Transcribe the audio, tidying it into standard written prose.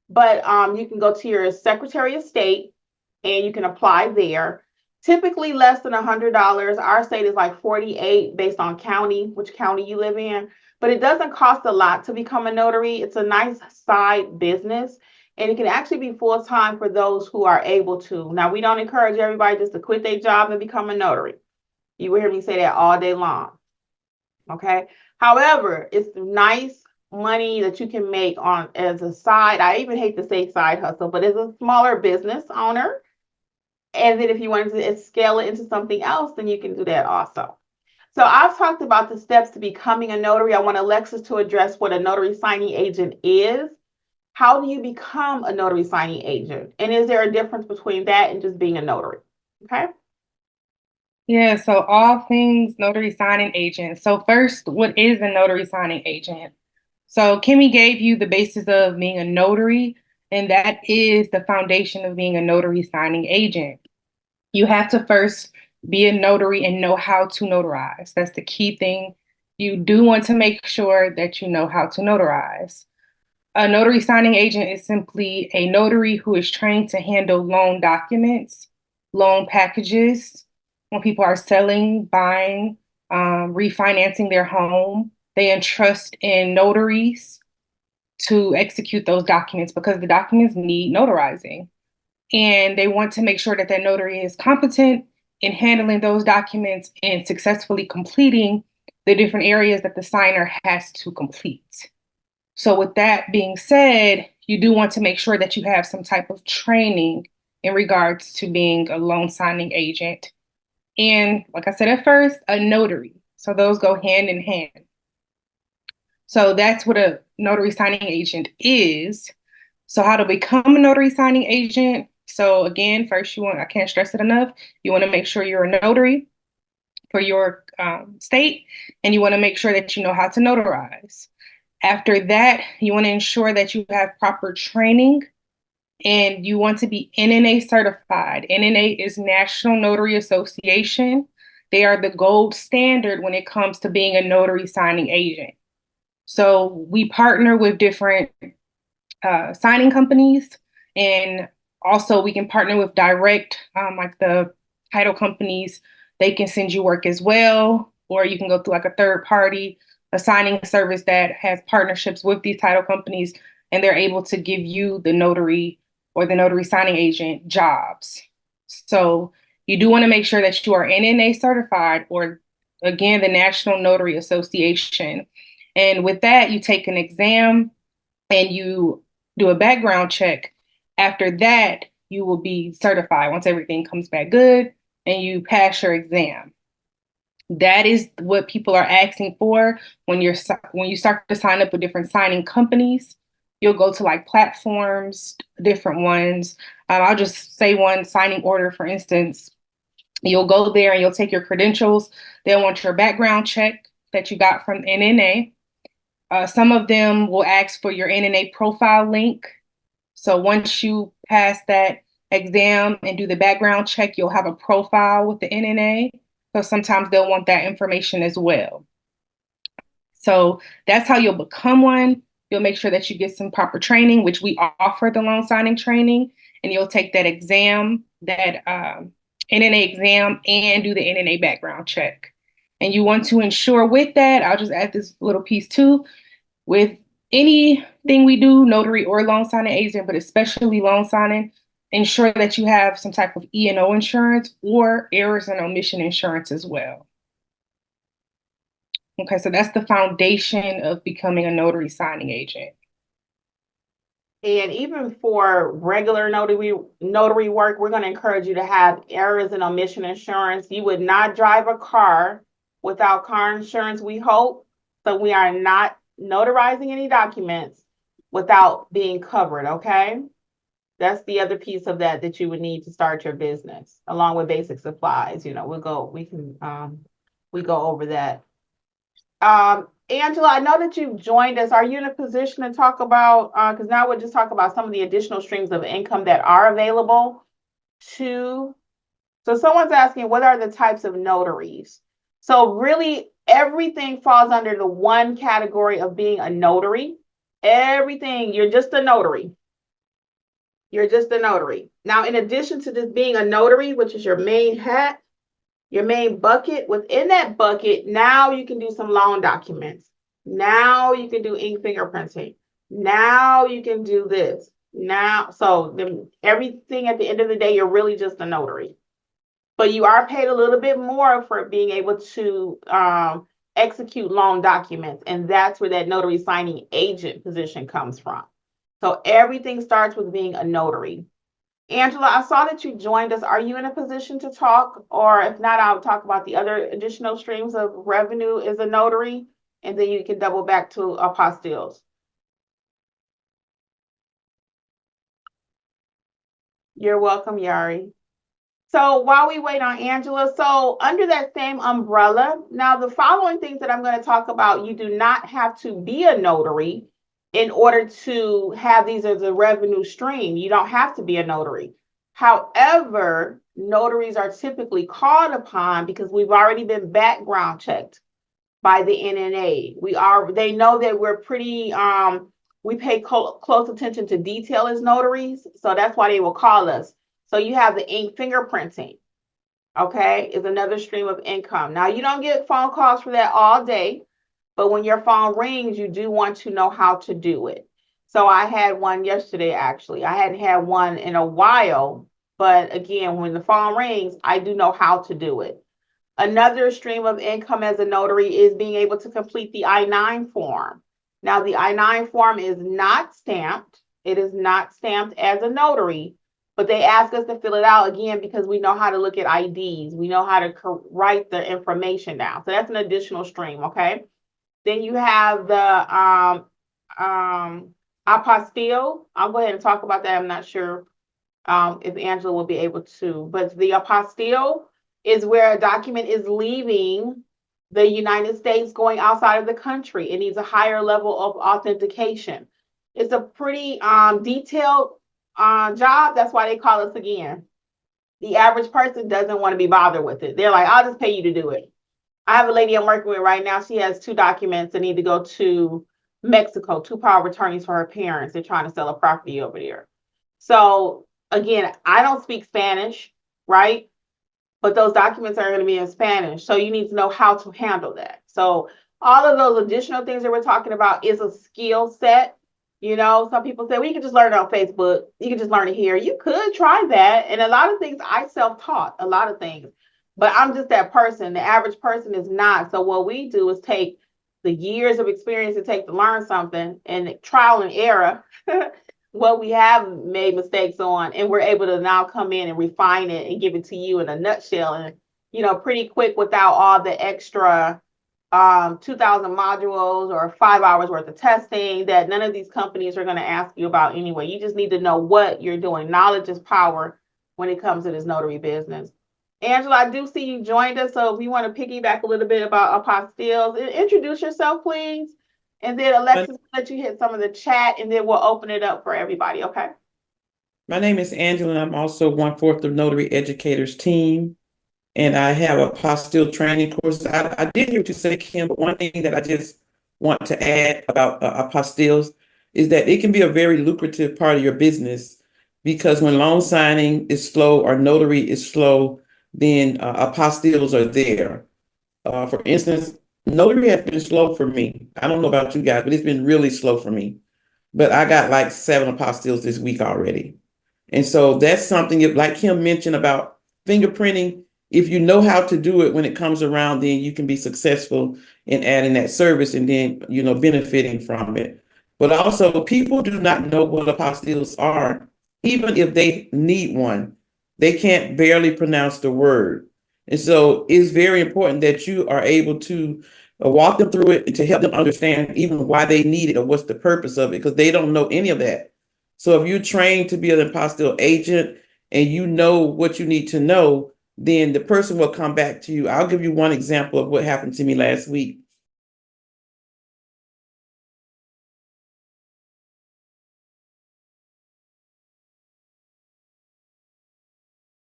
But you can go to your Secretary of State and you can apply there. Typically less than $100. Our state is like 48 based on county, which county you live in. But it doesn't cost a lot to become a notary. It's a nice side business. And it can actually be full time for those who are able to. Now, we don't encourage everybody just to quit their job and become a notary. You will hear me say that all day long. Okay. However, it's nice money that you can make on as a side. I even hate to say side hustle, but as a smaller business owner. And then if you wanted to scale it into something else, then you can do that also. So I've talked about the steps to becoming a notary. I want Alexis to address what a notary signing agent is. How do you become a notary signing agent? And is there a difference between that and just being a notary? Okay. Yeah, so all things notary signing agent. So first, what is a notary signing agent? So Kimmy gave you the basis of being a notary, and that is the foundation of being a notary signing agent. You have to first be a notary and know how to notarize. That's the key thing. You do want to make sure that you know how to notarize. A notary signing agent is simply a notary who is trained to handle loan documents, loan packages, when people are selling, buying, refinancing their home. They entrust in notaries to execute those documents because the documents need notarizing. And they want to make sure that that notary is competent in handling those documents and successfully completing the different areas that the signer has to complete. So, with that being said, you do want to make sure that you have some type of training in regards to being a loan signing agent. And, like I said at first, a notary. So, those go hand in hand. So, that's what a notary signing agent is. So, how to become a notary signing agent? So, again, first, I can't stress it enough. You want to make sure you're a notary for your state, and you want to make sure that you know how to notarize. After that, you want to ensure that you have proper training and you want to be NNA certified. NNA is National Notary Association. They are the gold standard when it comes to being a notary signing agent. So we partner with different signing companies, and also we can partner with direct, like the title companies. They can send you work as well, or you can go through like a third party, a signing service that has partnerships with these title companies, and they're able to give you the notary or the notary signing agent jobs. So you do want to make sure that you are NNA certified, or again, the National Notary Association. And with that, you take an exam and you do a background check. After that, you will be certified once everything comes back good and you pass your exam. That is what people are asking for when you start to sign up with different signing companies. You'll go to like platforms, different ones. I'll just say one, signing order, for instance. You'll go there and you'll take your credentials. They'll want your background check that you got from NNA. Some of them will ask for your NNA profile link. So once you pass that exam and do the background check, you'll have a profile with the NNA. So sometimes they'll want that information as well. So that's how you'll become one. You'll make sure that you get some proper training, which we offer the loan signing training, and you'll take that exam, that NNA exam, and do the NNA background check. And you want to ensure with that, I'll just add this little piece too, with anything we do, notary or loan signing agent, but especially loan signing, ensure that you have some type of E&O insurance or errors and omission insurance as well. Okay, so that's the foundation of becoming a notary signing agent. And even for regular notary work, we're going to encourage you to have errors and omission insurance. You would not drive a car without car insurance, we hope. So we are not notarizing any documents without being covered, okay? That's the other piece of that you would need to start your business, along with basic supplies. You know, we go over that. Angela, I know that you've joined us. Are you in a position to talk about, because now we'll just talk about some of the additional streams of income that are available to So someone's asking, what are the types of notaries? So really everything falls under the one category of being a notary. Everything, you're just a notary. You're just a notary. Now, in addition to just being a notary, which is your main hat, your main bucket, within that bucket, now you can do some loan documents. Now you can do ink fingerprinting. Now you can do this. Everything at the end of the day, you're really just a notary. But you are paid a little bit more for being able to execute loan documents. And that's where that notary signing agent position comes from. So everything starts with being a notary. Angela, I saw that you joined us. Are you in a position to talk? Or if not, I'll talk about the other additional streams of revenue as a notary, and then you can double back to apostilles. You're welcome, Yari. So while we wait on Angela, so under that same umbrella, now the following things that I'm going to talk about, you do not have to be a notary in order to have these as a revenue stream. You don't have to be a notary. However, notaries are typically called upon because we've already been background checked by the NNA. They know that we're pretty, we pay close attention to detail as notaries. So that's why they will call us. So you have the ink fingerprinting, okay, is another stream of income. Now, you don't get phone calls for that all day, but when your phone rings, you do want to know how to do it. So I had one yesterday, actually. I hadn't had one in a while, but again, when the phone rings, I do know how to do it. Another stream of income as a notary is being able to complete the I-9 form. Now, the I-9 form is not stamped. It is not stamped as a notary, but they ask us to fill it out again because we know how to look at IDs. We know how to write the information down. So that's an additional stream, okay? Then you have the apostille. I'll go ahead and talk about that. I'm not sure if Angela will be able to, but the apostille is where a document is leaving the United States going outside of the country. It needs a higher level of authentication. It's a pretty detailed job. That's why they call us again. The average person doesn't want to be bothered with it. They're like, I'll just pay you to do it. I have a lady I'm working with right now. She has 2 documents that need to go to Mexico, 2 power of attorneys for her parents. They're trying to sell a property over there. So again, I don't speak Spanish, right? But those documents are going to be in Spanish. So you need to know how to handle that. So all of those additional things that we're talking about is a skill set. You know, some people say, well, you can just learn it on Facebook. You can just learn it here. You could try that. And a lot of things I self-taught, a lot of things. But I'm just that person. The average person is not. So what we do is take the years of experience it takes to learn something and trial and error, what we have made mistakes on, and we're able to now come in and refine it and give it to you in a nutshell and, you know, pretty quick without all the extra 2,000 modules or 5 hours worth of testing that none of these companies are going to ask you about anyway. You just need to know what you're doing. Knowledge is power when it comes to this notary business. Angela, I do see you joined us. So if you want to piggyback a little bit about apostilles, introduce yourself, please. And then Alexis, let you hit some of the chat and then we'll open it up for everybody. Okay. My name is Angela, and I'm also 1/4 of Notary Educators team. And I have a apostille training course. I did hear what you say, Kim, but one thing that I just want to add about apostilles is that it can be a very lucrative part of your business because when loan signing is slow or notary is slow, then apostilles are there. For instance, notary has been slow for me. I don't know about you guys, but it's been really slow for me. But I got like 7 apostilles this week already. And so that's something, like Kim mentioned about fingerprinting, if you know how to do it when it comes around, then you can be successful in adding that service and then, you know, benefiting from it. But also, people do not know what apostilles are, even if they need one. They can't barely pronounce the word. And so it's very important that you are able to walk them through it and to help them understand even why they need it or what's the purpose of it, because they don't know any of that. So if you're trained to be an apostille agent and you know what you need to know, then the person will come back to you. I'll give you one example of what happened to me last week.